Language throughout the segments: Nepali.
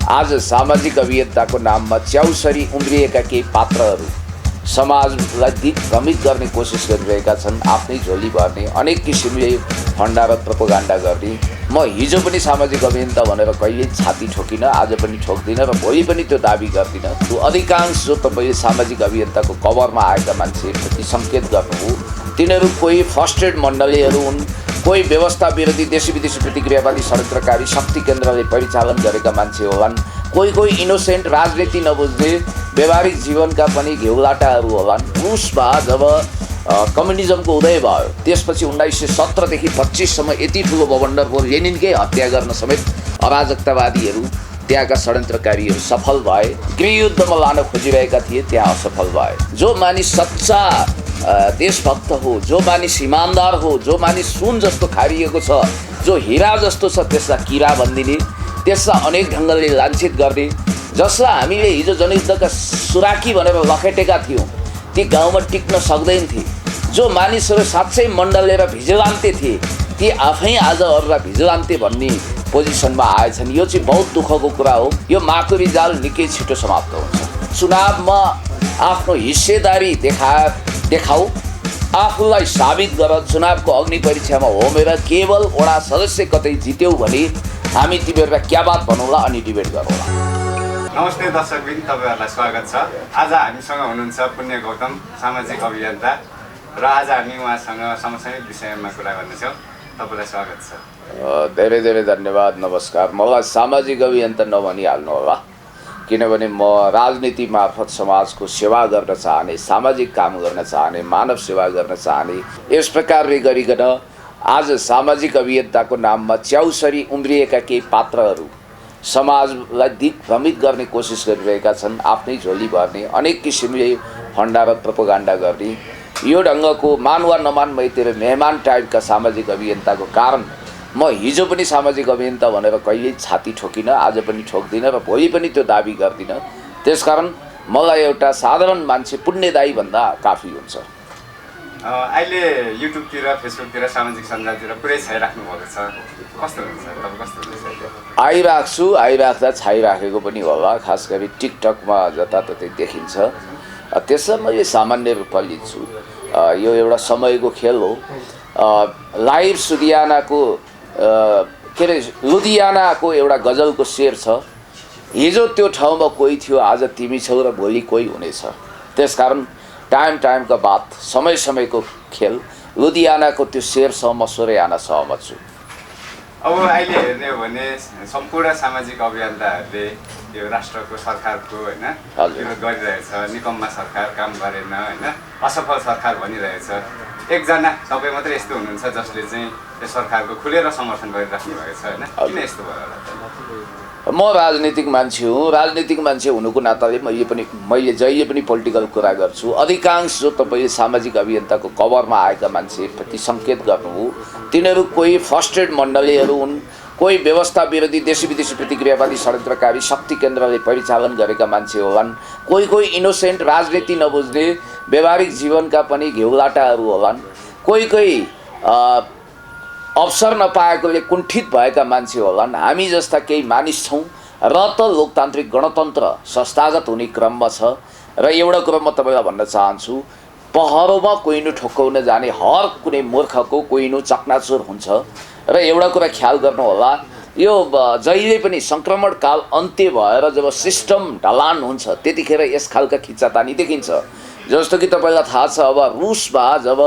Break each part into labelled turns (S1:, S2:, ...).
S1: आज सामाजिक अभियन्ताको नाममा च्याउसरी उम्रिएका केही पात्रहरू समाजलाई दिग्भ्रमित गर्ने कोसिस गरिरहेका छन्। आफ्नै झोली भर्ने, अनेक किसिमले फन्डा र प्रोपोगन्डा गर्ने। म हिजो पनि सामाजिक अभियन्ता भनेर कहिल्यै छाती ठोकिनँ, आज पनि ठोक्दिनँ र भोलि पनि त्यो दाबी गर्दिनँ। त्यो अधिकांश जो तपाईँले सामाजिक अभियन्ताको कभरमा आएका मान्छेप्रति सङ्केत गर्नुभयो, तिनीहरू कोही फर्स्टेड मण्डलीहरू हुन्, कोही व्यवस्था विरोधी देशी विदेशी प्रतिक्रियावादी षड्यन्त्रकारी शक्ति केन्द्रले परिचालन गरेका मान्छे होलान्, कोही इनोसेन्ट राजनीति नबुझ्ने व्यवहारिक जीवनका पनि घिउलाटाहरू होलान्। रुसमा जब कम्युनिजमको उदय भयो त्यसपछि 1917 देखि 25सम्म यति ठुलो बवण्डरको लेनिनकै हत्या गर्न समेत अराजकतावादीहरू त्यहाँका षड्यन्त्रकारीहरू सफल भए। गृहयुद्धमा लान खोजिरहेका थिए, त्यहाँ असफल भए। जो मानिस सच्चा देशभक्त हो, जो मानिस इमान्दार हो, जो मानिस सुन जस्तो खारिएको छ, जो हिरा जस्तो छ, त्यसलाई किरा भनिदिने, त्यसलाई अनेक ढङ्गले लान्छित गर्ने, जसलाई हामीले हिजो जनयुद्धका सुराकी भनेर लखेटेका थियौँ, ती गाउँमा टिक्न सक्दैनथे। जो मानिसहरू साँच्चै मण्डलेर भिजिलान्ते थिए, ती आफै आज अरूलाई भिजिलान्ते भन्ने पोजिसनमा आएछन्। यो चाहिँ बहुत दुःखको कुरा हो। यो माकुरी जाल निकै छिटो समाप्त हुन्छ। चुनावमा आफ्नो हिस्सेदारी देखाऊ, आफूलाई साबित गर। चुनावको अग्नि परीक्षामा होमेर केवल वडा सदस्य कतै जित्यौ भने हामी तिमीहरूलाई क्या बात भनौँला अनि डिबेट गरौँला।
S2: नमस्ते दर्शकबिन, तपाईँहरूलाई स्वागत छ। आज हामीसँग हुनुहुन्छ पुण्य गौतम, सामाजिक अभियन्ता, र आज हामी उहाँसँग समसामयिक विषयमा कुरा गर्नेछौँ। तपाईँलाई स्वागत छ।
S1: धेरै धेरै धन्यवाद, नमस्कार। मलाई सामाजिक अभियन्ता नभनिहाल्नु होला, किनभने म राजनीति मार्फत समाजको सेवा गर्न चाहने, सामाजिक काम गर्न चाहने, मानव सेवा गर्न चाहने, यस प्रकारले गरिकन आज सामाजिक अभियन्ताको नाममा च्याउसरी उम्रिएका केही पात्रहरू समाजलाई दिग्भ्रमित गर्ने कोसिस गरिरहेका छन्। आफ्नै झोली भर्ने, अनेक किसिमले फन्डा र प्रोपोगन्डा गर्ने। यो ढङ्गको मान वा नमान मैतिर मेहमान टाइपका सामाजिक अभियन्ताको कारण म हिजो पनि सामाजिक अभियन्ता भनेर कहिल्यै छाती ठोकिनँ, आज पनि ठोक्दिनँ र भोलि पनि त्यो दाबी गर्दिनँ। त्यसकारण मलाई एउटा साधारण मान्छे पुण्यदायी भन्दा काफी हुन्छ।
S2: अहिले युट्युबतिर, फेसबुकतिर, सामाजिक सञ्जालतिर पुरै छाइराख्नु भएको छ। कस्तो हुन्छ, तपाईँ कस्तो हुन्छ?
S1: आइराख्दा छाइराखेको पनि होला। खास गरी टिकटकमा जताततै देखिन्छ। त्यसमा मैले सामान्य रूपमा लिन्छु। यो एउटा समयको खेल हो। लाइभ लुधियानाको एउटा गजलको शेर छ, हिजो त्यो ठाउँमा कोही थियो, आज तिमी छौ र भोलि कोही हुनेछ। त्यसकारण टाइमका बात, समयको खेल। लुधियानाको त्यो शेरसँग म सोरेयाना सहमत छु।
S2: अब अहिले हेर्ने हो भने सम्पूर्ण सामाजिक अभियन्ताहरूले यो राष्ट्रको सरकारको होइन विरोध गरिरहेछ। निकम्मा सरकार, काम गरेन, होइन असफल सरकार भनिरहेछ। एकजना तपाईँ मात्रै यस्तो हुनुहुन्छ जसले चाहिँ यो सरकारको खुलेर समर्थन गरिराख्नु भएको छ, होइन? किन यस्तो भयो होला?
S1: म राजनीतिक मान्छे हुँ। राजनीतिक मान्छे हुनुको नाताले मैले जहिले पनि पोलिटिकल कुरा गर्छु। अधिकांश जो तपाईँले सामाजिक अभियन्ताको कभरमा आएका मान्छेप्रति सङ्केत गर्नुभयो, तिनीहरू कोही फर्स्टेड मण्डलीहरू हुन्, कोही व्यवस्था विरोधी देशी विदेशी प्रतिक्रियावादी षड्यन्त्रकारी शक्ति केन्द्रले परिचालन गरेका मान्छे होलान्, कोही इनोसेन्ट राजनीति नबुझ्ने व्यवहारिक जीवनका पनि घिउलाटाहरू होलान्, कोही अवसर नपाएकोले कुण्ठित भएका मान्छे होलान्। हामी जस्ता केही मानिस छौँ र त लोकतान्त्रिक गणतन्त्र संस्थागत हुने क्रममा छ। र एउटा कुरो म तपाईँलाई भन्न चाहन्छु, पहरोमा कोइनो ठोक्काउन जाने हर कुनै मूर्खको कोइनो चकनाचुर हुन्छ। र एउटा कुरा ख्याल गर्नुहोला, यो जहिले पनि सङ्क्रमण काल अन्त्य भएर जब सिस्टम ढलान हुन्छ त्यतिखेर यस खालका खिच्चातानी देखिन्छ। जस्तो कि तपाईँलाई थाहा छ, अब रुसमा जब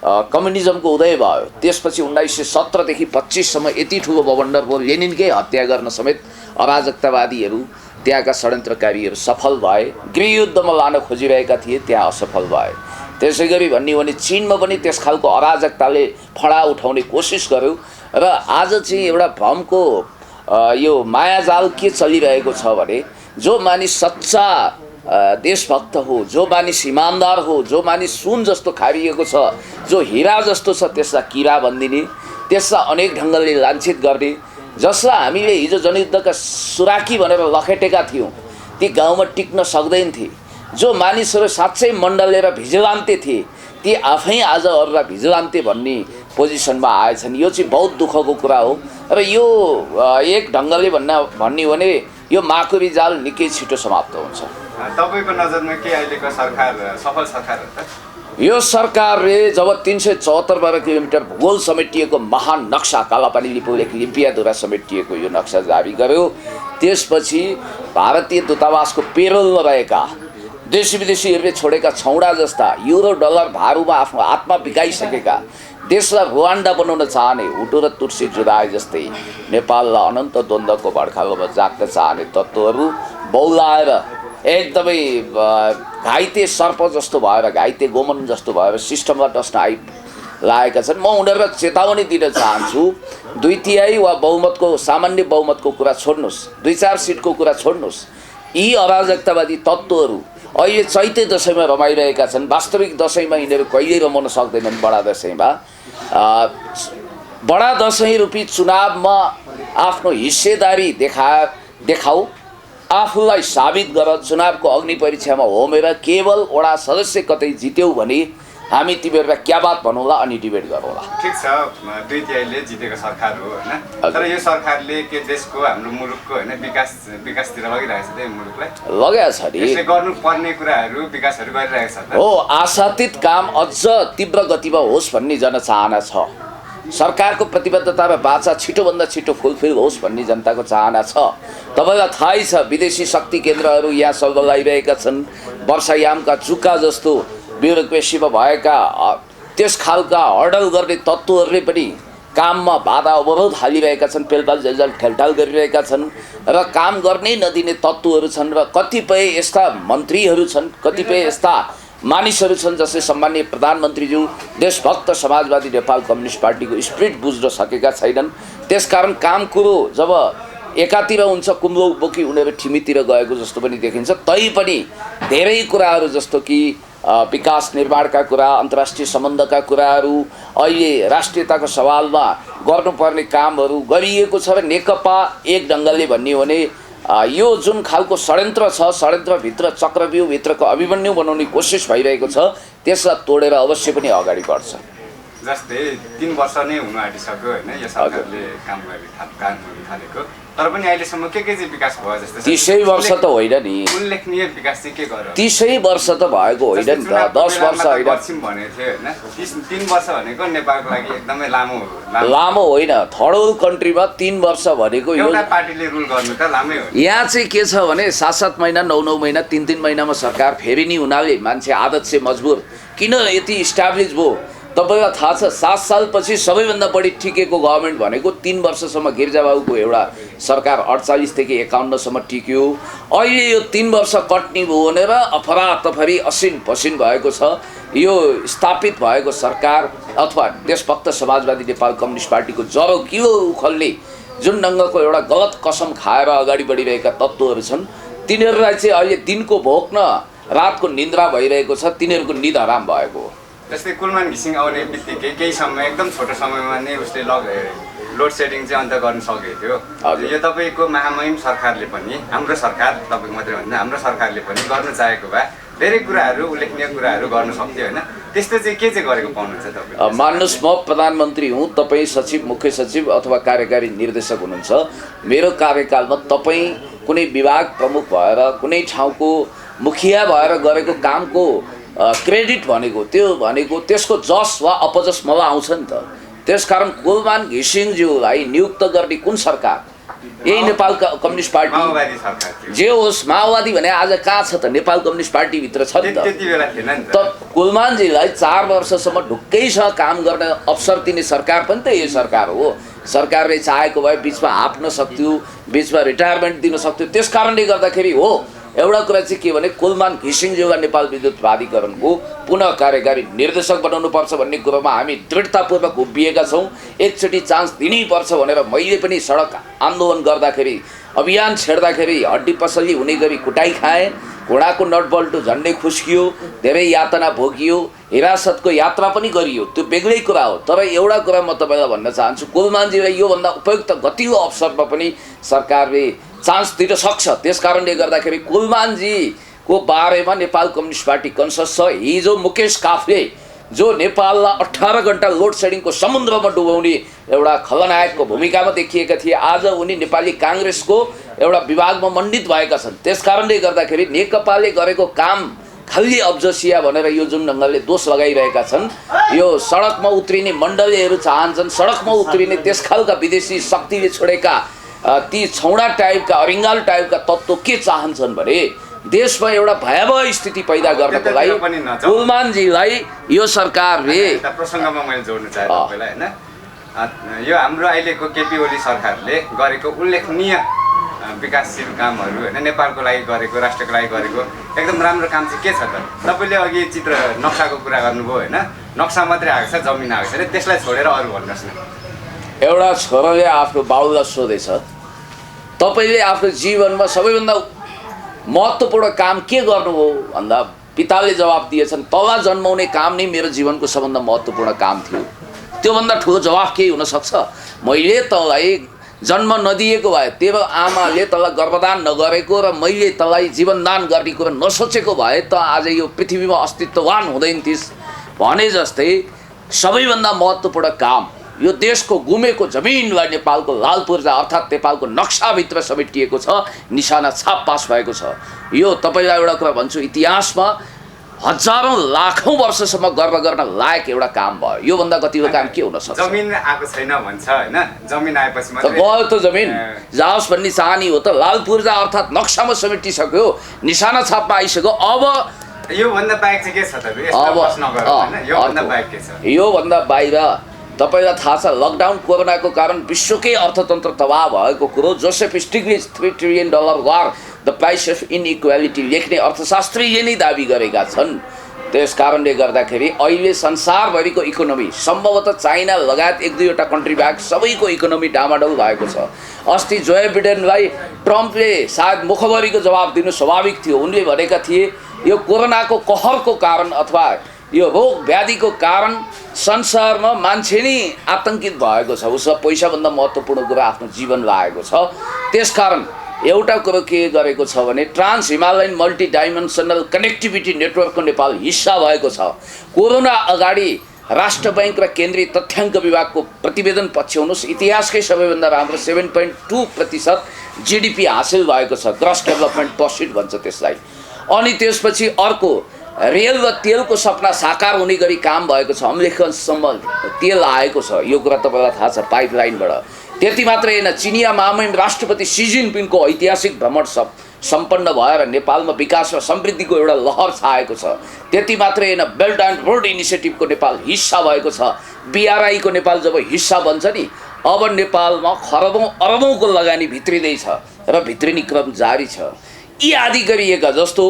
S1: कम्युनिजमको उदय भयो त्यसपछि 1917 देखि 25सम्म यति ठुलो बवण्डरको लेनिनकै हत्या गर्न समेत अराजकतावादीहरू त्यहाँका षड्यन्त्रकारीहरू सफल भए। गृहयुद्धमा लान खोजिरहेका थिए, त्यहाँ असफल भए। त्यसै गरी भन्ने हो भने चीनमा पनि त्यस खालको अराजकताले फडा उठाउने कोसिस गर्यो। र आज चाहिँ एउटा भ्रमको यो मायाजाल के चलिरहेको छ भने, जो मानिस सच्चा देशभक्त हो, जो मानिस इमान्दार हो, जो मानिस सुन जस्तो खारिएको छ, जो हिरा जस्तो छ, त्यसलाई किरा भनिदिने, त्यसलाई अनेक ढङ्गले लान्छित गर्ने, जसलाई हामीले हिजो जनयुद्धका सुराकी भनेर लखेटेका थियौँ, ती गाउँमा टिक्न सक्दैनथे। जो मानिसहरू साँच्चै मण्डलेर भिजिलान्ते थिए, ती आफै आज अरूलाई भिजिलान्ते भन्ने पोजिसनमा आएछन्। यो चाहिँ बहुत दुःखको कुरा हो। र यो एक ढङ्गले भन्ने हो भने यो माकुरी जाल निकै छिटो समाप्त हुन्छ।
S2: तपाईँको नजरमा के अहिलेको सरकार सफल सरकार हो त?
S1: यो सरकारले जब 374 किलोमिटर भूगोल समेटिएको महान नक्सा कालापानी लिपियाद्वारा समेटिएको यो नक्सा जारी गर्यो, त्यसपछि भारतीय दूतावासको पेरोलमा रहेका देशी विदेशीहरूले छोडेका छौडा जस्ता युरो डलर भारूमा आफ्नो आत्मा बिगाइसकेका, देशलाई रुवान्डा बनाउन चाहने हुटो र तुर्सी जुदाए जस्तै नेपाललाई अनन्त द्वन्द्वको भड्कालोमा जाग्न चाहने तत्त्वहरू बौलाएर एकदमै घाइते सर्प जस्तो भएर, घाइते गोमन जस्तो भएर सिस्टममा डस्न लागेका छन्। म उनीहरूलाई चेतावनी दिन चाहन्छु, 2/3 वा बहुमतको सामान्य बहुमतको कुरा छोड्नुहोस्, 2-4 सिटको कुरा छोड्नुहोस्, यी अराजकतावादी तत्त्वहरू अहिले चैते दसैँमा रमाइरहेका छन्। वास्तविक दसैँमा यिनीहरू कहिल्यै रमाउन सक्दैनन्। बडा दसैँमा बडा दसैँ रूपी चुनावमा आफ्नो हिस्सेदारी देखाऊ, आफूलाई साबित गर, चुनावको अग्नि परीक्षामा होमेर केवल वडा सदस्य कतै जित्यौ भने हामी तिमीहरूलाई क्या बात भनौँला अनि डिबेट गरौँला।
S2: ठिक छ, 2/3 जितेको सरकार हो होइन, तर यो सरकारले के देशको हाम्रो मुलुकको होइन विकासतिर लगिरहेको छ? मुलुकलाई
S1: लगाएको छ नि,
S2: यसले गर्नुपर्ने कुराहरू विकासहरू गरिरहेको छ
S1: हो। आशातीत काम अझ तीव्र गतिमा होस् भन्ने जनचाहना छ। सरकारको प्रतिबद्धता र बाचा छिटोभन्दा छिटो फुलफिल होस् भन्ने जनताको चाहना छ। तपाईँलाई थाहै छ, विदेशी शक्ति केन्द्रहरू यहाँ सल्लाइरहेका छन्। वर्षायामका चुक्का जस्तो ब्युरोक्रेसीमा भएका त्यस खालका हडल गर्ने तत्त्वहरूले पनि काममा बाधा अवरोध हालिरहेका छन्, पेलपाल जेलजाल ठेलठाल गरिरहेका छन् र काम गर्नै नदिने तत्त्वहरू छन्। र कतिपय यस्ता मन्त्रीहरू छन्, कतिपय यस्ता मानिसहरू छन् जसले सम्माननीय प्रधानमन्त्रीज्यू देशभक्त समाजवादी नेपाल कम्युनिस्ट पार्टीको स्पिरिट बुझ्न सकेका छैनन्। त्यसकारण काम कुरो जब एकातिर हुन्छ कुम्लो बोकी उनीहरू ठिमीतिर गएको जस्तो पनि देखिन्छ। तैपनि धेरै कुराहरू जस्तो कि विकास निर्माणका कुरा, अन्तर्राष्ट्रिय सम्बन्धका कुराहरू, अहिले राष्ट्रियताको सवालमा गर्नुपर्ने कामहरू गरिएको छ। र नेकपा एक ढङ्गले भन्ने हो भने यो जुन खालको षड्यन्त्र छ, षड्यन्त्रभित्र चक्रव्यूहभित्रको अभिमन्यु बनाउने कोसिस भइरहेको छ, त्यसलाई तोडेर अवश्य पनि अगाडि बढ्छ।
S2: जस्तै 3 वर्ष नै हुन आँटिसक्यो होइन यो सरकारले काम गर्नु थालेको, तर पनि अहिलेसम्म के चाहिँ विकास भयो जस्तो?
S1: 30 वर्ष त होइन नि,
S2: उल्लेखनीय विकास चाहिँ के गर्यो?
S1: 30 वर्ष त भएको होइन नि त, 10 वर्ष होइन।
S2: पश्चिम भनेको थियो होइन, 3 वर्ष भनेको नेपालको लागि एकदमै
S1: लामो होइन। थर्ड वर्ल्ड कन्ट्रीमा 3 वर्ष भनेको यो
S2: एउटा पार्टीले रुल गर्नु त लामै हो।
S1: यहाँ चाहिँ के छ भने 7-7 महिना, 9-9 महिना, 3-3 महिनामा सरकार फेरिने हुनाले मान्छे आदत से मजबुर किन यति इस्टाब्लिस भयो? तपाईँलाई थाहा छ 7 सालपछि सबैभन्दा बढी टिकेको गभर्मेन्ट भनेको 3 वर्षसम्म गिर्जाबाबुको एउटा सरकार 48 देखि 51सम्म टिक्यो। अहिले यो 3 वर्ष कट्ने भयो भनेर अफरातफरी असिन पसिन भएको छ। यो स्थापित भएको सरकार अथवा देशभक्त समाजवादी नेपाल कम्युनिस्ट पार्टीको जरो किलो उखल्ने जुन ढङ्गको एउटा गलत कसम खाएर अगाडि बढिरहेका तत्त्वहरू छन्, तिनीहरूलाई चाहिँ अहिले दिनको भोक न रातको निन्द्रा भइरहेको छ। तिनीहरूको निद हराम भएको हो।
S2: जस्तै कुलमान घिसिङ आउने बित्तिकै केही समय, एकदम छोटो समयमा नै उसले लोड सेडिङ चाहिँ अन्त गर्न सकेको थियो। यो तपाईँको महामहिम सरकारले पनि, हाम्रो सरकार तपाईँको मात्रै भन्दा हाम्रो सरकारले पनि गर्न चाहेको भए धेरै कुराहरू, उल्लेखनीय कुराहरू गर्न सक्थ्यो होइन। त्यस्तो चाहिँ के चाहिँ गरेको पाउनुहुन्छ तपाईँ?
S1: मान्नुहोस्, म प्रधानमन्त्री हुँ, तपाईँ सचिव, मुख्य सचिव अथवा कार्यकारी निर्देशक हुनुहुन्छ। मेरो कार्यकालमा तपाईँ कुनै विभाग प्रमुख भएर, कुनै ठाउँको मुखिया भएर गरेको कामको क्रेडिट भनेको त्यसको जस वा अपजस मलाई आउँछ नि त। त्यसकारण कुलमान घिसिङज्यूलाई नियुक्त गर्ने कुन सरकार? यही नेपाल कम्युनिस्ट पार्टी जे होस्। माओवादी भने आज कहाँ छ त? नेपाल कम्युनिस्ट पार्टीभित्र छ नि त। कुलमानजीलाई 4 वर्षसम्म ढुक्कैसँग काम गर्ने अवसर दिने सरकार पनि त यही सरकार हो। सरकारले चाहेको भए बिचमा हाप्न सक्थ्यो, बिचमा रिटायरमेन्ट दिन सक्थ्यो। त्यस कारणले गर्दाखेरि हो एउटा कुरा चाहिँ के भने कुलमान घिसिङज्यूलाई नेपाल विद्युत प्राधिकरणको पुनः कार्यकारी निर्देशक बनाउनुपर्छ भन्ने कुरोमा हामी दृढतापूर्वक उभिएका छौँ। एकचोटि चान्स दिनैपर्छ भनेर मैले पनि सडक आन्दोलन गर्दाखेरि, अभियान छेड्दाखेरि हड्डी पसल्ली हुने गरी कुटाइ खाएँ। घोडाको नटबल्टो झन्डै खुस्कियो, धेरै यातना भोगियो, हिरासतको यात्रा पनि गरियो, त्यो बेग्लै कुरा हो। तर एउटा कुरा म तपाईँलाई भन्न चाहन्छु, कुलमानजीलाई योभन्दा उपयुक्त गतिलो अवसरमा पनि सरकारले चान्स दिन सक्छ। त्यस कारणले गर्दाखेरि कुलमानजीको बारेमा नेपाल कम्युनिस्ट पार्टी कन्सियस छ। हिजो मुकेश काफले जो नेपाललाई 18 घण्टा लोड सेडिङको समुद्रमा डुबाउने एउटा खलनायकको भूमिकामा देखिएका थिए। आज उनी नेपाली काङ्ग्रेसको एउटा विभागमा मण्डित भएका छन्। त्यसकारणले गर्दाखेरि नेकपाले गरेको काम खाली अब्जसिया भनेर यो जुन ढङ्गले दोष लगाइरहेका छन्, यो सडकमा उत्रिने मण्डलीहरू चाहन्छन्, सडकमा उत्रिने त्यस खालका विदेशी शक्तिले छोडेका ती छौडा टाइपका अरिङ्गाल टाइपका तत्त्व के चाहन्छन् भने देशमा एउटा भयावह स्थिति पैदा गर्नको लागि कुलमानजीलाई यो सरकारले
S2: प्रसङ्गमा मैले जोड्न चाहे तपाईँलाई होइन, यो हाम्रो अहिलेको केपी ओली सरकारले गरेको उल्लेखनीय विकासशील कामहरू होइन, नेपालको लागि गरेको, राष्ट्रको लागि गरेको एकदम राम्रो काम चाहिँ के छ त? तपाईँले अघि चित्र नक्साको कुरा गर्नुभयो होइन, नक्सा मात्रै आएको छ, जमिन आएको छैन, त्यसलाई छोडेर अरू भन्नुहोस् न।
S1: एउटा छोराले आफ्नो बाउलाई सोधेछ, तपाईँले आफ्नो जीवनमा सबैभन्दा महत्त्वपूर्ण काम के गर्नुभयो भन्दा पिताले जवाब दिएछन्, तँलाई जन्माउने काम नै मेरो जीवनको सबभन्दा महत्त्वपूर्ण काम थियो। त्योभन्दा ठुलो जवाब केही हुनसक्छ? मैले तँलाई जन्म नदिएको भए, तेरो आमाले तँलाई गर्भदान नगरेको र मैले तँलाई जीवनदान गर्ने कुरा नसोचेको भए त आज यो पृथ्वीमा अस्तित्ववान हुँदैन थिइस् भने जस्तै सबैभन्दा महत्त्वपूर्ण काम यो देशको गुमेको जमिनलाई नेपालको लाल पूर्जा अर्थात् नेपालको नक्साभित्र समेटिएको छ, निशाना छाप पास भएको छ। यो तपाईँलाई एउटा कुरा भन्छु, इतिहासमा हजारौँ लाखौँ वर्षसम्म गर्व गर्न लायक एउटा काम भयो। योभन्दा कतिको काम के हुन सक्छ?
S2: जमिन आएको छैन भन्छ होइन, जमिन आएपछि मात्रै
S1: गयो त जमिन जाओस् भन्ने चाहनी हो त। लाल पूर्जा अर्थात् नक्सामा समेटिसक्यो, निशाना छापमा आइसक्यो। अब
S2: योभन्दा बाहेक चाहिँ के छ त? योभन्दा बाहेक के छ? योभन्दा
S1: बाहिर तपाईँलाई थाहा छ, लकडाउन कोरोनाको कारण विश्वकै अर्थतन्त्र तबाह भएको कुरो Joseph Stiglitz $3 trillion war the price of inequality लेख्ने अर्थशास्त्रीले नै दाबी गरेका छन्। त्यस कारणले गर्दाखेरि अहिले संसारभरिको इकोनोमी सम्भवतः चाइना लगायत 1-2वटा कन्ट्री बाहेक सबैको इकोनोमी डामाडोल भएको छ। अस्ति जोए बिडेनलाई ट्रम्पले सायद मुखभरिको जवाब दिनु स्वाभाविक थियो। उनले भनेका थिए यो कोरोनाको कहरको कारण अथवा यो रोग व्याधिको कारण संसारमा मान्छे नै आतंकित भएको छ, उसको पैसाभन्दा महत्त्वपूर्ण कुरा आफ्नो जीवन लागेको छ। त्यसकारण एउटा कुरो के गरेको छ भने trans Himalayan multi dimensional connectivity नेटवर्कको नेपाल हिस्सा भएको छ। कोरोना अगाडि राष्ट्र बैंक र केन्द्रीय तथ्याङ्क विभागको प्रतिवेदन पछ्याउनुहोस्, इतिहासकै सबैभन्दा राम्रो 7.2% GDP हासिल भएको छ, ग्रस डेभलपमेन्ट पर्सेन्ट भन्छ त्यसलाई। अनि त्यसपछि अर्को रेल र तेलको सपना साकार हुने गरी काम भएको छ, अम्लेखसम्म तेल आएको छ, यो कुरा तपाईँलाई थाहा छ पाइपलाइनबाट। त्यति मात्रै होइन, चिनिया महामहिम राष्ट्रपति सी जिनपिङको ऐतिहासिक भ्रमण सम्पन्न भएर नेपालमा विकास र समृद्धिको एउटा लहर छाएको छ। त्यति मात्रै होइन, बेल्ट एन्ड रोड इनिसिएटिभको नेपाल हिस्सा भएको छ। BRI को नेपाल जब हिस्सा बन्छ नि, अब नेपालमा खरबौँ अरबौँको लगानी भित्रिँदैछ र भित्रिने क्रम जारी छ। यी आदि गरिएका जस्तो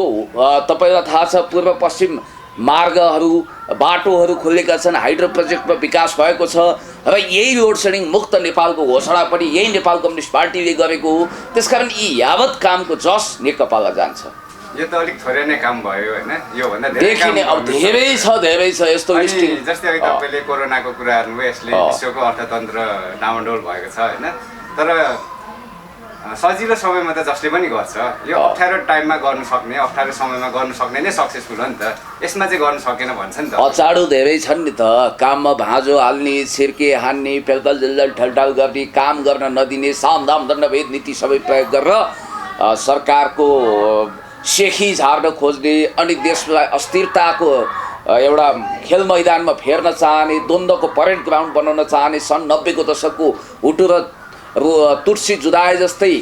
S1: तपाईँलाई थाहा छ पूर्व पश्चिम मार्गहरू बाटोहरू खोलेका छन्, हाइड्रो प्रोजेक्टमा विकास भएको छ र यही लोड सेडिङ मुक्त नेपालको घोषणा पनि यही नेपाल कम्युनिस्ट पार्टीले गरेको हो। त्यसकारण यी यावत कामको जस नेकपालाई जान्छ।
S2: यो त अलिक थोरै नै काम भयो होइन, यो भन्दा
S1: देखिने अब धेरै छ यस्तो लिस्टिङ।
S2: जस्तै अघि तपाईँले कोरोनाको कुरा गर्नुभयो, यसले विश्वको अर्थतन्त्र डामाडोल भएको छ होइन, तर सजिलो समयमा त जसले पनि गर्छ, यो अप्ठ्यारो टाइममा गर्नु सक्ने, अप्ठ्यारो समयमा गर्नु सक्ने नै सक्सेसफुल हो नि त। यसमा चाहिँ गर्नु सकेन भन्छ नि त।
S1: अचाडो धेरै छन् नि त, काममा भाँजो हाल्ने, छिर्के हान्ने, फेलफल जिल्जल ठलठाल गर्ने, काम गर्न नदिने, सामदाम दण्डभेद नीति सबै प्रयोग गरेर सरकारको सेखी झार्न खोज्ने, अनि देशलाई अस्थिरताको एउटा खेल मैदानमा फेर्न चाहने, द्वन्द्वको परेड ग्राउन्ड बनाउन चाहने, सन् 90को दशकको हुटु र तुर्सी जुदाए जस्तै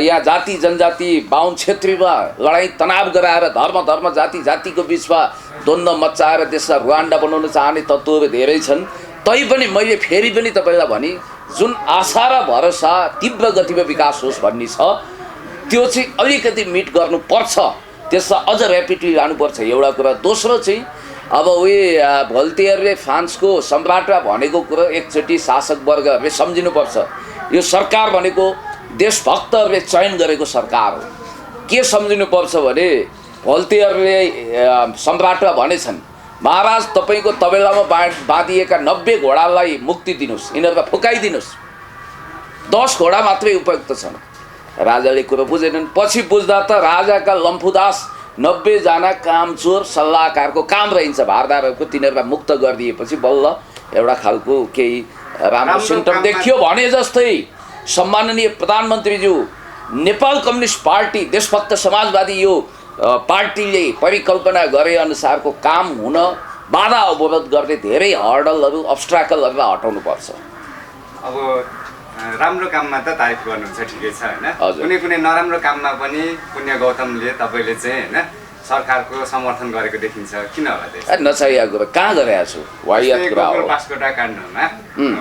S1: यहाँ जाति जनजाति बाहुन क्षेत्रीमा लडाइँ तनाव गराएर धर्म जाति जातिको बिचमा द्वन्द्व मच्चाएर देशलाई रुवान्डा बनाउन चाहने तत्त्वहरू धेरै छन्। तैपनि मैले फेरि पनि तपाईँलाई भने जुन आशा र भरोसा तीव्र गतिमा विकास होस् भन्ने छ, त्यो चाहिँ अलिकति मिट गर्नुपर्छ, त्यसलाई अझ ऱ्यापिडली लानुपर्छ एउटा कुरा। दोस्रो चाहिँ अब उही भोल्टियरले फ्रान्सको सम्राट भनेको कुरो एकचोटि शासक वर्गहरूले सम्झिनुपर्छ। यो सरकार भनेको देशभक्तहरूले चयन गरेको सरकार हो। के सम्झिनुपर्छ भने भोल्टियरले सम्राटलाई भनेछन्, महाराज तपाईँको तबेलामा बाँधिएका 90 घोडालाई मुक्ति दिनुहोस्, यिनीहरूलाई फुकाइदिनुहोस्, 10 घोडा मात्रै उपयुक्त छन्। राजाले कुरो बुझेनन्। पछि बुझ्दा त राजाका लम्फुदास 90 जना कामचोर सल्लाहकारको काम रहन्छ भारदारहरूको, तिनीहरूलाई मुक्त गरिदिएपछि बल्ल एउटा खालको केही राम्रो सिम्टम देखियो भने जस्तै सम्माननीय प्रधानमन्त्रीज्यू नेपाल कम्युनिस्ट पार्टी देशभक्त समाजवादी यो पार्टीले परिकल्पना गरे अनुसारको काम हुन बाधा अवरोध गर्ने धेरै हर्डलहरू अब्स्ट्राकलहरूलाई हटाउनुपर्छ।
S2: अब राम्रो काममा त तारिफ गर्नुहुन्छ, ठिकै छ होइन, कुनै नराम्रो काममा पनि पुण्य गौतमले तपाईँले चाहिँ होइन सरकारको समर्थन गरेको देखिन्छ, किन होला त्यस्तो?
S1: नचाहिएको कुरा कहाँ गरेको छु, वाहियात कुरा हो।
S2: बास्कोटा काण्डमा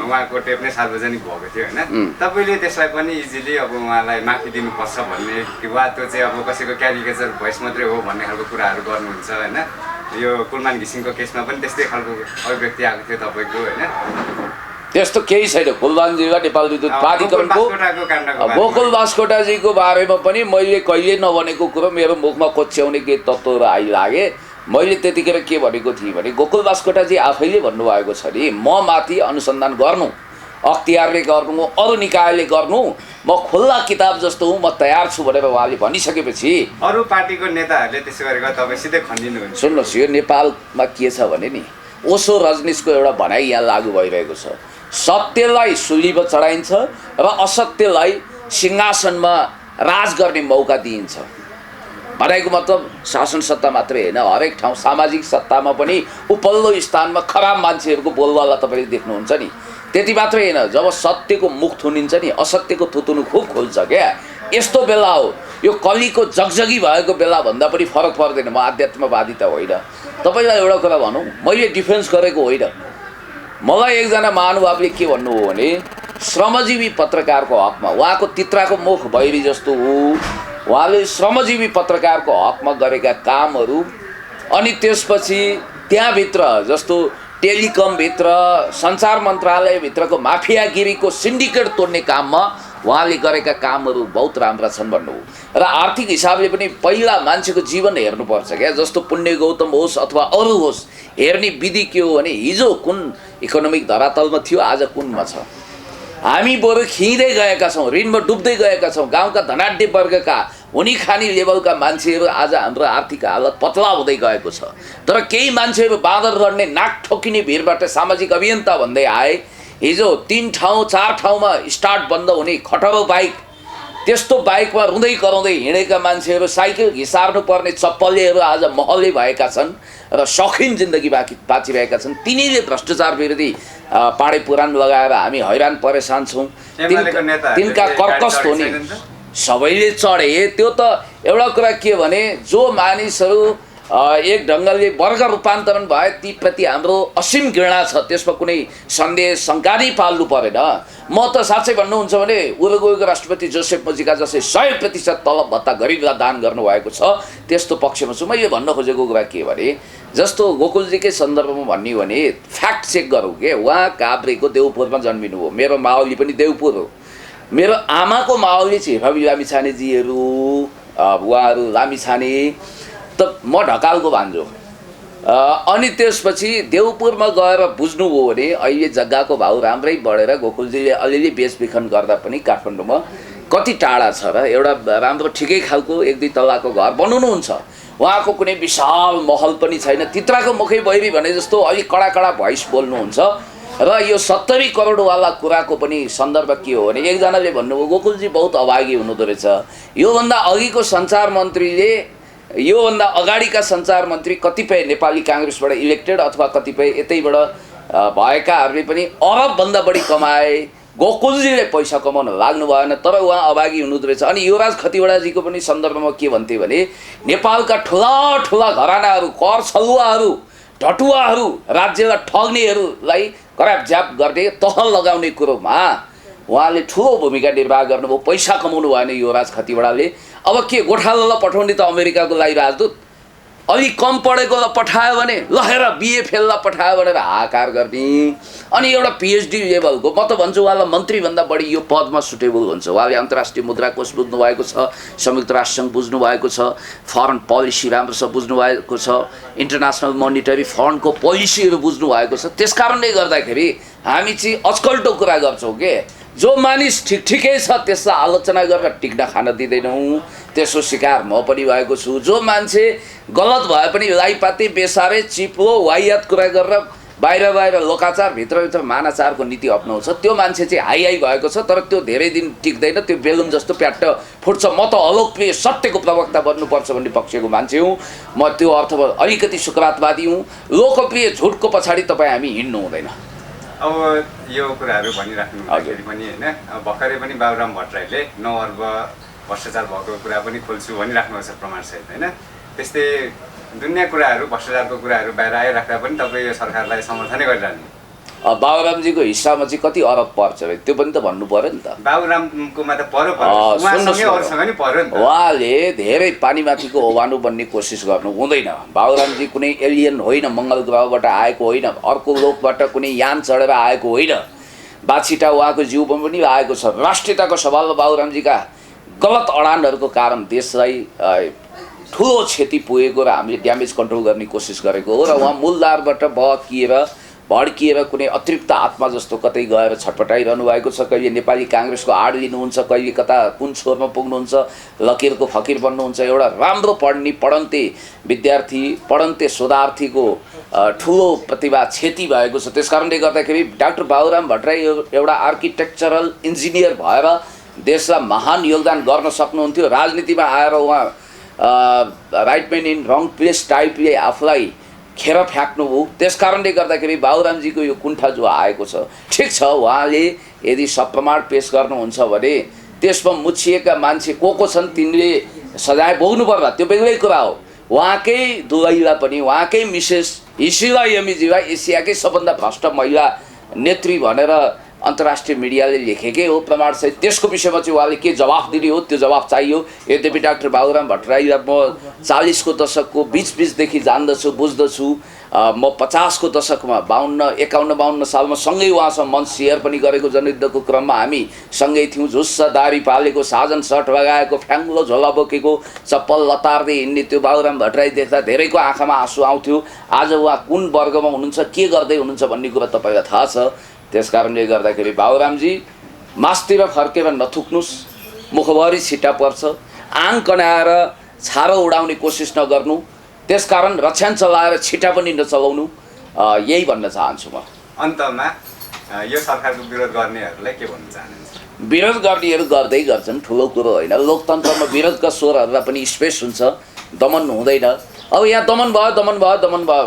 S2: उहाँको टेप नै सार्वजनिक भएको थियो होइन, तपाईँले त्यसलाई पनि इजिली अब उहाँलाई माफी दिनुपर्छ भन्ने कि वा त्यो चाहिँ अब कसैको क्यारिकेचर भोइस मात्रै हो भन्ने खालको कुराहरू गर्नुहुन्छ होइन। यो कुलमान घिसिङको केसमा पनि त्यस्तै खालको अभिव्यक्ति आएको थियो तपाईँको होइन।
S1: त्यस्तो केही छैन। कुलमानजीलाई नेपाल विद्युत प्राधिकरणको गोकुल बास्कोटाजीको बारेमा पनि मैले कहिले नभनेको कुरो मेरो मुखमा कोच्याउने केही तत्त्वहरू आइलागे। मैले त्यतिखेर के भनेको थिएँ भने गोकुल बास्कोटाजी आफैले भन्नुभएको छ नि, म माथि अनुसन्धान गर्नु अख्तियारले गर्नु अरू निकायले गर्नु म खुल्ला किताब जस्तो हुँ, म तयार छु भनेर उहाँले भनिसकेपछि
S2: अरू पार्टीको नेताहरूले त्यसो गरेको तपाईँ सिधै खनिदिनुहुन्छ।
S1: सुन्नुहोस्, यो नेपालमा के छ भने नि ओसो रजनीशको एउटा भनाइ यहाँ लागू भइरहेको छ, सत्यलाई सुलीमा चढाइन्छ र असत्यलाई सिंहासनमा राज गर्ने मौका दिइन्छ। भनाइको मतलब शासन सत्ता मात्रै होइन, हरेक ठाउँ सामाजिक सत्तामा पनि उपल्लो स्थानमा खराब मान्छेहरूको बोलवाला तपाईँले देख्नुहुन्छ नि। त्यति मात्रै होइन, जब सत्यको मुख थुनिन्छ नि असत्यको थुतुनु खुब खोल्छ क्या। यस्तो बेला हो, यो कलीको जगजगी भएको बेला भन्दा पनि फरक पर्दैन। म आध्यात्मवादी त होइन। तपाईँलाई एउटा कुरा भनौँ, मैले डिफेन्स गरेको होइन। मलाई एकजना महानुभावले के भन्नुभयो भने श्रमजीवी पत्रकारको हकमा, उहाँको तित्राको मुख भैरी जस्तो हो, उहाँले श्रमजीवी पत्रकारको हकमा गरेका कामहरू अनि त्यसपछि त्यहाँभित्र जस्तो टेलिकमभित्र सञ्चार मन्त्रालयभित्रको माफियागिरीको सिन्डिकेट तोड्ने काममा उहाँले गरेका कामहरू बहुत राम्रा छन् भन्नुभयो। र आर्थिक हिसाबले पनि पहिला मान्छेको जीवन हेर्नुपर्छ क्या। जस्तो पुण्य गौतम होस् अथवा अरू होस्, हेर्ने विधि के हो भने हिजो कुन इकोनोमिक धरातलमा थियो, आज कुनमा छ। हामी बरु खिँदै गएका छौँ, ऋणमा डुब्दै गएका छौँ। गाउँका धनाढ्य वर्गका हुनी खानी लेभलका मान्छेहरू आज हाम्रो आर्थिक हालत पतला हुँदै गएको छ। तर केही मान्छेहरू बाँदर लड्ने नाक ठोकिने भिडबाट सामाजिक अभियन्ता भन्दै आए। हिजो 3 ठाउँ 4 ठाउँमा स्टार्ट बन्द हुने खटरो बाइक, त्यस्तो बाइकमा रुँदै कराउँदै हिँडेका मान्छेहरू, साइकल घिसार्नु पर्ने चप्पलेहरू आज महलै भएका छन् र शौखिन जिन्दगी बाँचिरहेका छन्। तिनीले भ्रष्टाचार विरोधी पाडे पुराण लगाएर हामी हैरान परेशान छौँ। तिनका कर्कश हुने सबैले चढे। त्यो त एउटा कुरा के भने जो मानिसहरू एक ढङ्गले वर्ग रूपान्तरण भए तीप्रति हाम्रो असीम घृणा छ, त्यसमा कुनै सन्देह शङ्का नै पाल्नु परेन। म त साँच्चै भन्नुहुन्छ भने उरुग्वेको राष्ट्रपति जोसेफ मुजिका जसले 100% तलब भत्ता गरिबलाई दान गर्नुभएको छ, त्यस्तो पक्षमा छु। मैले भन्न खोजेको कुरा के भने जस्तो गोकुलजीकै सन्दर्भमा भन्ने भने फ्याक्ट चेक गरौँ के। उहाँ काभ्रेको देउपुरमा जन्मिनु हो, मेरो मावली पनि देउपुर हो। मेरो आमाको मावली चाहिँ हेफाबी लामिछानेजीहरू, उहाँहरू लामिछाने, त म ढकालको भान्जो। अनि त्यसपछि देउपुरमा गएर बुझ्नुभयो भने अहिले जग्गाको भाउ राम्रै बढेर गोकुलजीले अलिअलि बेचबिखन गर्दा पनि काठमाडौँमा कति टाढा छ र एउटा राम्रो ठिकै खालको 1-2 तल्लाको घर बनाउनुहुन्छ। उहाँको कुनै विशाल महल पनि छैन, तित्राको मुखै बहिरी भने जस्तो अलिक कडा कडा भोइस बोल्नुहुन्छ। र यो 70 करोडवाला कुराको पनि सन्दर्भ के हो भने एकजनाले भन्नुभयो गोकुलजी बहुत अभागी हुनुहुँदो रहेछ। योभन्दा अघिको सञ्चार मन्त्रीले, योभन्दा अगाडिका सञ्चार मन्त्री कतिपय नेपाली काङ्ग्रेसबाट इलेक्टेड अथवा कतिपय यतैबाट भएकाहरूले पनि अरबभन्दा बढी कमाए। गोकुलजीले पैसा कमाउन लाग्नु भएन, तर उहाँ अभागी हुनुहुँदो रहेछ। अनि युवराज खतिवडाजीको पनि सन्दर्भमा के भन्थे भने नेपालका ठुला ठुला घरानाहरू, कर छलुवाहरू, ढटुवाहरू, राज्यलाई ठग्नेहरूलाई करापझ्याप गर्ने, तह लगाउने कुरोमा उहाँले ठुलो भूमिका निर्वाह गर्नुभयो। पैसा कमाउनु भएन युवराज खतिवडाले। अब के गोठालालाई पठाउने त अमेरिकाको लागि राजदूत, अलिक कम पढेकोलाई पठायो भने ल हेर बिए फेललाई पठायो भनेर हाहाकार गर्ने। अनि एउटा पिएचडी लेभलको, म त भन्छु उहाँलाई मन्त्रीभन्दा बढी यो पदमा सुटेबल हुन्छ। उहाँले अन्तर्राष्ट्रिय मुद्रा कोष बुझ्नु भएको छ, संयुक्त राष्ट्रसङ्घ बुझ्नु भएको छ, फरेन पोलिसी राम्रोसँग बुझ्नु भएको छ, इन्टरनेसनल मोनिटरी फन्डको पोलिसीहरू बुझ्नु भएको छ। त्यस कारणले गर्दाखेरि हामी चाहिँ अचकल्टो कुरा गर्छौँ के। जो मानिस ठिकै छ त्यसलाई आलोचना गरेर टिक्न खान दिँदैनौँ, त्यसको शिकार म पनि भएको छु। जो मान्छे गलत भए पनि लाइपाते बेसारे चिप्लो वाहियात कुरा गरेर बाहिर लोकाचार भित्र मानाचारको नीति अप्नाउँछ, त्यो मान्छे चाहिँ हाई भएको छ। तर त्यो धेरै दिन टिक्दैन, त्यो बेलुन जस्तो प्याट्ट फुट्छ। म त अलोकप्रिय सत्यको प्रवक्ता बन्नुपर्छ भन्ने पक्षको मान्छे हुँ। म त्यो अर्थमा अलिकति सुकरातवादी हुँ। लोकप्रिय झुटको पछाडि तपाईँ हामी हिँड्नु हुँदैन।
S2: अब यो कुराहरू भनिराख्नु हुँदाखेरि पनि होइन, भर्खरै पनि बाबुराम भट्टराईले 9 अर्ब भ्रष्टाचार भएको कुरा पनि खोल्छु भनिराख्नु भएको छ प्रमाणसहित होइन। त्यस्तै दुनियाँ कुराहरू भ्रष्टाचारको कुराहरू बाहिर आइराख्दा पनि तपाईँ यो सरकारलाई समर्थनै गरिरहनु।
S1: बाबुरामजीको हिस्सामा चाहिँ कति अरब पर्छ त्यो पनि त भन्नु पर्यो नि त।
S2: बाबुरामकोमा त पर्यो,
S1: उहाँले धेरै पानीमाथिको ओभानो बन्ने कोसिस गर्नु हुँदैन। बाबुरामजी कुनै एलियन होइन, मङ्गल ग्रहबाट आएको होइन, अर्को लोकबाट कुनै यान चढेर आएको होइन। बाछिटा उहाँको जिउमा पनि आएको छ। राष्ट्रियताको सवालमा बाबुरामजीका गलत अडानहरूको कारण देशलाई ठुलो क्षति पुगेको र हामीले ड्यामेज कन्ट्रोल गर्ने कोसिस गरेको हो। र उहाँ मूलधारबाट भड्किएर कुनै अतिरिक्त आत्मा जस्तो कतै गएर छटपटाइरहनु भएको छ। कहिले नेपाली काङ्ग्रेसको आड लिनुहुन्छ, कहिले कता कुन छोरमा पुग्नुहुन्छ, लकिरको फकिर बन्नुहुन्छ। एउटा राम्रो पढन्ते विद्यार्थी, पढन्ते शोधार्थीको ठुलो प्रतिभा क्षति भएको छ। त्यस कारणले गर्दाखेरि डाक्टर बाबुराम भट्टराई एउटा आर्किटेक्चरल इन्जिनियर भएर देशलाई महान योगदान गर्न सक्नुहुन्थ्यो। राजनीतिमा आएर उहाँ right man in wrong place टाइपले आफूलाई खेर फ्याँक्नु हो। त्यस कारणले गर्दाखेरि बाबुरामजीको यो कुण्ठा जो आएको छ, ठिक छ, उहाँले यदि सप्रमाण पेश गर्नुहुन्छ भने त्यसमा मुछिएका मान्छे को छन् तिनले सजाय भोग्नु पर्ला, त्यो बेग्लै कुरा हो। उहाँकै दुलैलाई पनि, उहाँकै मिसेस हिसिला यमीजीलाई एसियाकै सबभन्दा भ्रष्ट महिला नेत्री भनेर अन्तर्राष्ट्रिय मिडियाले लेखेकै हो प्रमाणसहित। त्यसको विषयमा चाहिँ उहाँले के जवाफ दिने हो, त्यो जवाफ चाहियो। यद्यपि डाक्टर बाबुराम भट्टराईलाई म 40को दशकको बिचदेखि जान्दछु, बुझ्दछु। म 50को दशकमा 51-52 सालमा सँगै उहाँसँग मञ्च सेयर पनि गरेको। जनयुद्धको क्रममा हामी सँगै थियौँ। झुस्सा दारी पालेको, साजन सर्ट लगाएको, फ्याङ्लो झोला बोकेको, चप्पल लतार्दै हिँड्ने त्यो बाबुराम भट्टराई देख्दा धेरैको आँखामा आँसु आउँथ्यो। आज उहाँ कुन वर्गमा हुनुहुन्छ, के गर्दै हुनुहुन्छ भन्ने कुरा तपाईँलाई थाहा छ। त्यस कारणले गर्दाखेरि बाबुरामजी मासतिर फर्केर नथुक्नुहोस्, मुखभरि छिट्टा पर्छ, आङ कनाएर छारो उडाउने कोसिस नगर्नु। त्यसकारण रक्षान चलाएर छिट्टा पनि नचलाउनु, यही भन्न चाहन्छु म।
S2: अन्तमा यो सरकारको विरोध गर्नेहरूलाई के भन्न चाहनुहुन्छ?
S1: विरोध गर्नेहरू गर्दै गर्छन्, ठुलो कुरो होइन। लोकतन्त्रमा विरोधका स्वरहरूलाई पनि स्पेस हुन्छ, दमन हुँदैन। अब यहाँ दमन भयो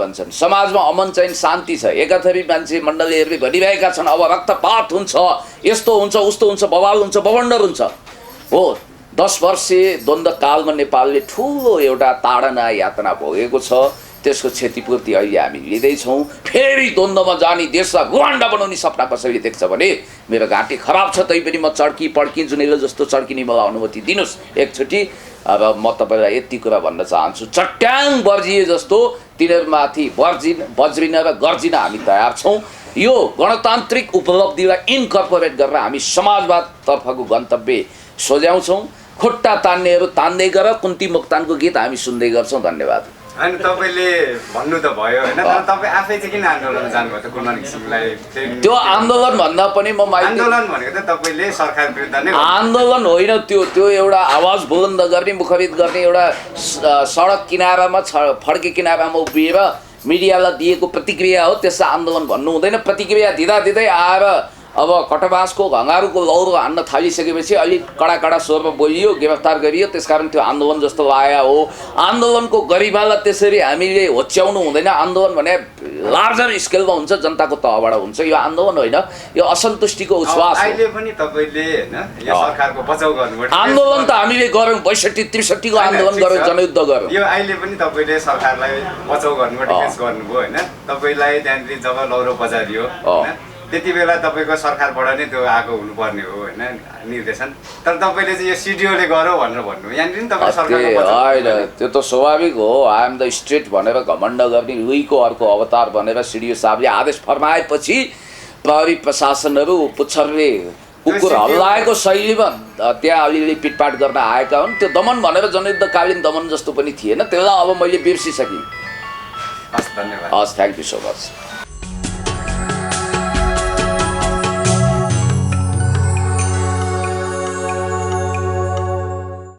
S1: भन्छन्। समाजमा अमन चाहिँ शान्ति छ। एकाथरी मान्छे मण्डलीहरूले भनिरहेका छन् अब रक्तपात हुन्छ, यस्तो हुन्छ, उस्तो हुन्छ, बवाल हुन्छ, बवण्डर हुन्छ। हो, 10 वर्षे द्वन्द्वकालमा नेपालले ठुलो एउटा ताडना यातना भोगेको छ। त्यसको क्षतिपूर्ति अहिले हामी लिँदैछौँ। फेरि द्वन्द्वमा जाने, देशलाई रुवान्डा बनाउने सपना कसैले देख्छ भने मेरो घाँटी खराब छ, तैपनि म चड्की जुनेल जस्तो चड्किने मलाई अनुमति दिनुहोस् एकचोटि। अब म तपाईँलाई यति कुरा भन्न चाहन्छु, चट्याङ बर्जिए जस्तो तिनीहरूमाथि बज्रिन र गर्जिन हामी तयार छौँ। यो गणतान्त्रिक उपलब्धिलाई इन्कर्पोरेट गरेर हामी समाजवादतर्फको गन्तव्य सोझ्याउँछौँ। खुट्टा तान्नेहरू तान्दै गर, कुन्ती मोक्तानको गीत हामी सुन्दै गर्छौँ। धन्यवाद।
S2: अनि तपाईँले भन्नु त भयो होइन, तर तपाईँ आफै चाहिँ किन आन्दोलन जानुभयो त कुलमान घिसिङलाई?
S1: त्यो आन्दोलन भन्दा पनि म
S2: आन्दोलन भनेको त तपाईँले सरकार विरुद्ध नै
S1: आन्दोलन होइन, त्यो एउटा आवाज बुलन्द गर्ने, मुखरित गर्ने, एउटा सडक किनारामा फड्के किनारामा उभिएर मिडियालाई दिएको प्रतिक्रिया हो। त्यसलाई आन्दोलन भन्नु हुँदैन। प्रतिक्रिया दिँदै आएर अब कटबासको घङ्गारुको लौरो हान्न थालिसकेपछि अलिक कडा स्वरमा बोलियो, गिरफ्तार गरियो। त्यसकारण त्यो आन्दोलन जस्तो लागेको हो। आन्दोलनको गरिमालाई त्यसरी हामीले होच्याउनु हुँदैन। आन्दोलन भने लार्जर स्केलमा हुन्छ, जनताको तहबाट हुन्छ। यो आन्दोलन होइन, यो असन्तुष्टिको उच्छ्वास हो।
S2: अहिले पनि तपाईँले हैन यो सरकारको बचाउ गर्नुभयो।
S1: आन्दोलन त हामीले गर्यौँ, 62-63 को आन्दोलन गर्यौँ, जनयुद्ध गर्यौँ।
S2: यो अहिले पनि तपाईँले सरकारलाई बचाउ गर्नुभयो, डिफेन्स गर्नुभयो होइन। तपाईँलाई त्यहाँनिर जब लौरो बजारियो होइन, त्यति बेला तपाईँको सरकारबाट नै त्यो आएको हुनुपर्ने हो होइन निर्देशन। तर तपाईँले चाहिँ यो सिडिओले गरौँ भनेर भन्नु, यहाँनिर नि तपाईँ सरकारको
S1: होइन, त्यो त स्वाभाविक हो। आई एम द स्टेट भनेर घमण्ड गर्ने लुईको अर्को अवतार भनेर सिडिओ साहबले आदेश फर्माएपछि प्रहरी प्रशासनहरू पुच्छरले कुकुर हल्लाएको शैलीमा त्यहाँ अलिअलि पिटपाट गर्न आएका हुन्। त्यो दमन भनेर जनयुद्धकालीन दमन जस्तो पनि थिएन। त्यसलाई अब मैले बिर्सिसकेँ।
S2: हस्, धन्यवाद।
S1: हस्, थ्याङ्क यू सो मच।